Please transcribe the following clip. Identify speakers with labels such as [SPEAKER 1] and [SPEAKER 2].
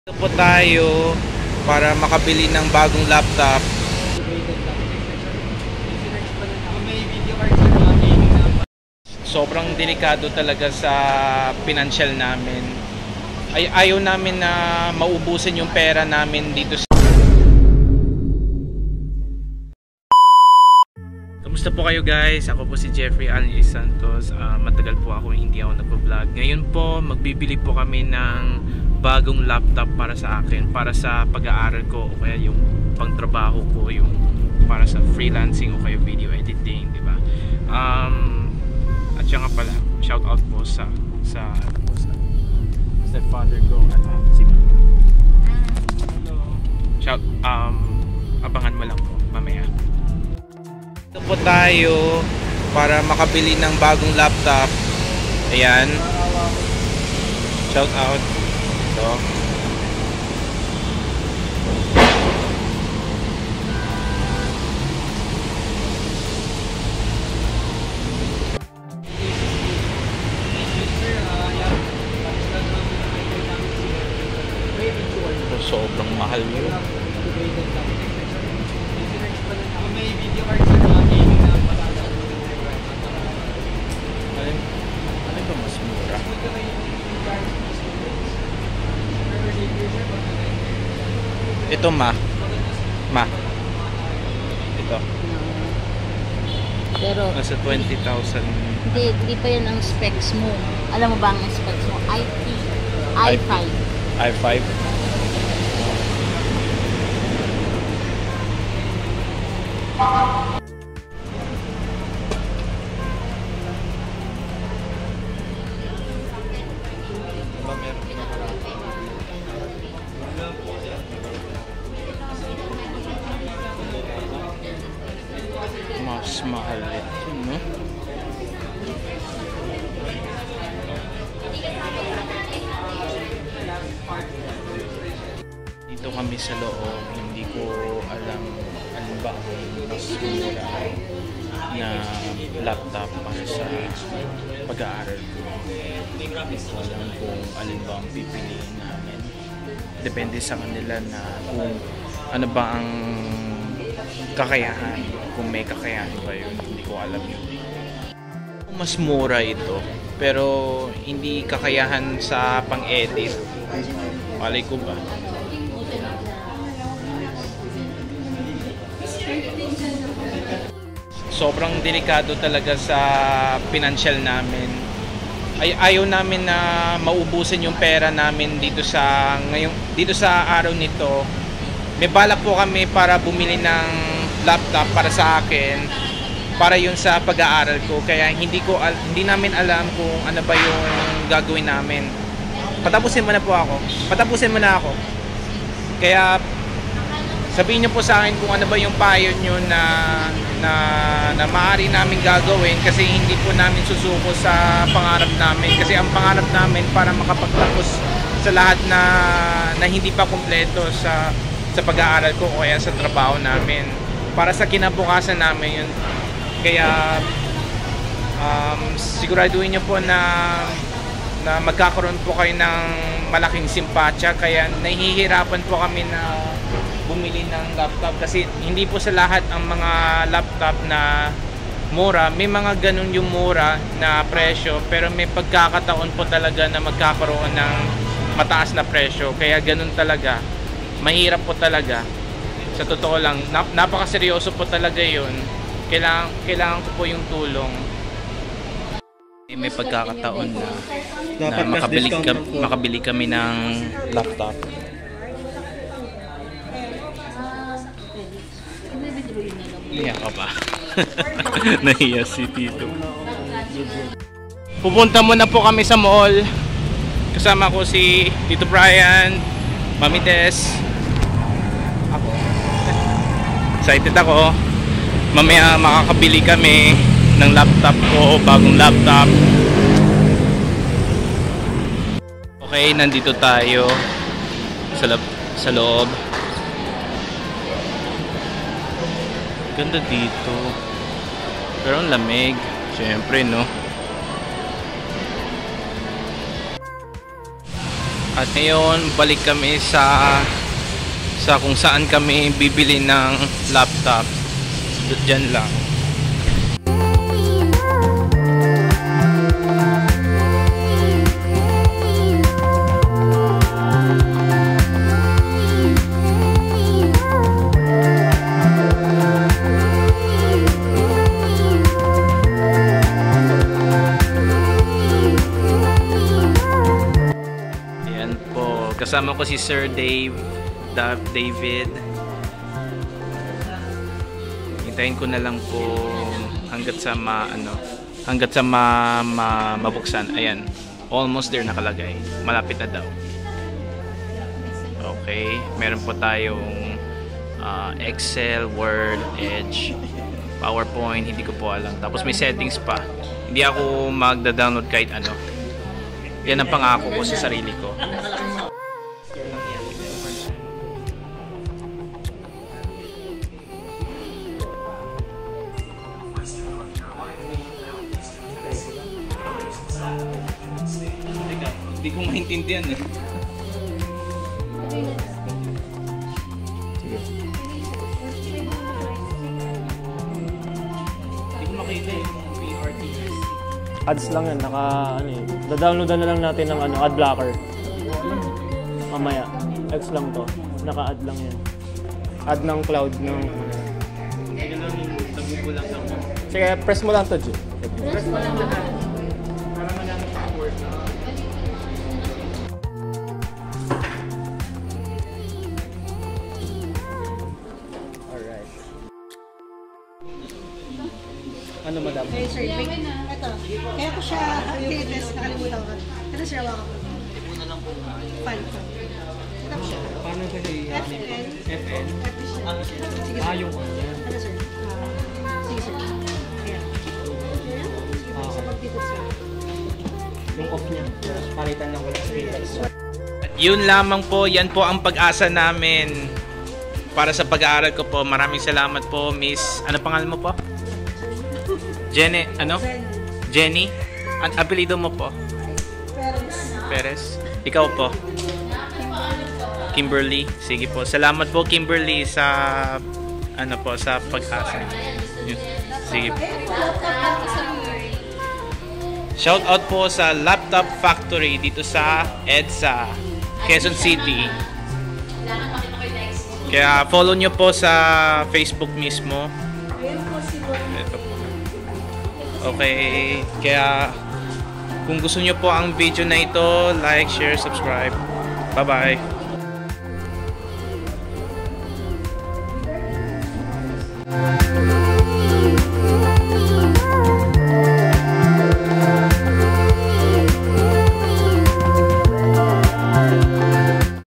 [SPEAKER 1] Dito po tayo para makabili ng bagong laptop. Sobrang delikado talaga sa financial namin. Ayaw namin na maubusin yung pera namin dito sa... Kamusta po kayo guys? Ako po si Jeffrey Allen Santos. Matagal po ako hindi ako nagpo-vlog. Ngayon po magbibili po kami ng bagong laptop para sa akin, para sa pag-aaral ko o kaya yung pangtrabaho ko, yung para sa freelancing o kaya video editing, di ba? At siya nga pala, shout out po sa stepfather ko at si Mama. Shout abangan mo lang po mamaya. Dito po tayo para makabili ng bagong laptop. Ayan. Shout out. Ito. Sobrang mahal yun. Ano ba mas mura? Ito ma. Ito.
[SPEAKER 2] Pero
[SPEAKER 1] nasa 20,000.
[SPEAKER 2] Hindi pa yan ang specs mo. Alam mo ba ang specs mo? i5.
[SPEAKER 1] i5. Mas mahal ito, no? Dito kami sa loob, hindi ko alam alin ba ang mas mura na laptop para sa pag-aaral ko. Hindi ko alam kung alin ba ang pipiliin namin. Depende sa kanila na kung ano ba ang kakayahan, kung may kakayahan ba yun, hindi ko alam yun. Mas mura ito, pero hindi kakayahan sa pang-edit. Malay ko ba? Sobrang delikado talaga sa financial namin. Ayaw namin na maubusin yung pera namin dito sa araw nito. May balak po kami para bumili ng laptop para sa akin, para yun sa pag-aaral ko, kaya hindi namin alam kung ano ba yung gagawin namin. Patapusin mo na ako. Kaya sabihin niyo po sa akin kung ano ba yung payo niyo na maaari namin gagawin, kasi hindi po namin susuko sa pangarap namin, kasi ang pangarap namin para makapagtapos sa lahat na hindi pa kumpleto sa pag-aaral ko o kaya sa trabaho namin, para sa kinabukasan namin yun. Kaya siguraduhin nyo po na magkakaroon po kayo ng malaking simpatya. Kaya nahihirapan po kami na bumili ng laptop, kasi hindi po sa lahat ang mga laptop na mura. May mga ganun yung mura na presyo, pero may pagkakataon po talaga na magkakaroon ng mataas na presyo. Kaya ganun talaga, mahirap po talaga. Sa totoo lang, napakaseryoso po talaga yun. Kailangan ko po yung tulong. May pagkakataon na makabili kami ng laptop. Iya ka ba? Nahiya si Tito. Pupunta muna po kami sa mall. Kasama ko si Tito Brian, Mami Des. Ako. Excited ako. Mamaya makakabili kami ng laptop ko, bagong laptop. Okay, nandito tayo sa loob. Ganda dito. Pero ang lamig, syempre, no? At ngayon, balik kami sa kung saan kami bibili ng laptop. Diyan lang. Kasama ko si Sir David. Hintayin ko na lang po hanggat sa mabuksan. Ayan, almost there nakalagay. Malapit na daw. Okay, meron po tayong Excel, Word, Edge, PowerPoint, hindi ko po alam. Tapos may settings pa. Hindi ako magda-download kahit ano. Yan ang pangako ko sa sarili ko. Hindi ko maintindihan eh. Sige. Hindi ko makita yung PRT.
[SPEAKER 3] Ads lang yan, da-downloadan na lang natin ng ad blocker. Mamaya. X lang to. Naka-add lang yan. Add ng cloud ng...
[SPEAKER 1] Sige lang yung nagugulang lang mo.
[SPEAKER 3] Sige, press mo lang to, G.
[SPEAKER 2] Press mo lang lahat.
[SPEAKER 1] Para malaman yung word na.
[SPEAKER 3] Alright. Ano, madam?
[SPEAKER 4] Okay, sir. Ito. Kaya ko siya tinitest. Nakalimutan ko. Ito, sir. Waka ko. Fine. Ito siya.
[SPEAKER 3] Paano kasi?
[SPEAKER 4] FN.
[SPEAKER 3] FN?
[SPEAKER 4] Sige, sir.
[SPEAKER 3] Yung ano yan.
[SPEAKER 4] Ano, sir? Sige, sir. Ayan. Sa pag-titid, sir.
[SPEAKER 3] Yung off niya. Palitan lang wala sa papers.
[SPEAKER 1] Yun lamang po, yan po ang pag-asa namin para sa pag-aaral ko po. Maraming salamat po, Miss. Ano pangalan mo po? Jenny, ano? Jenny? Ang apelido mo po? Perez. Ikaw po? Kimberly. Sige po. Salamat po, Kimberly, sa sa pag-asa. Sige po. Shout out po sa Laptop Factory dito sa EDSA, Quezon City. Kaya follow nyo po sa Facebook mismo. Ito po. Okay, kaya kung gusto nyo po ang video na ito, like, share, subscribe. Bye-bye.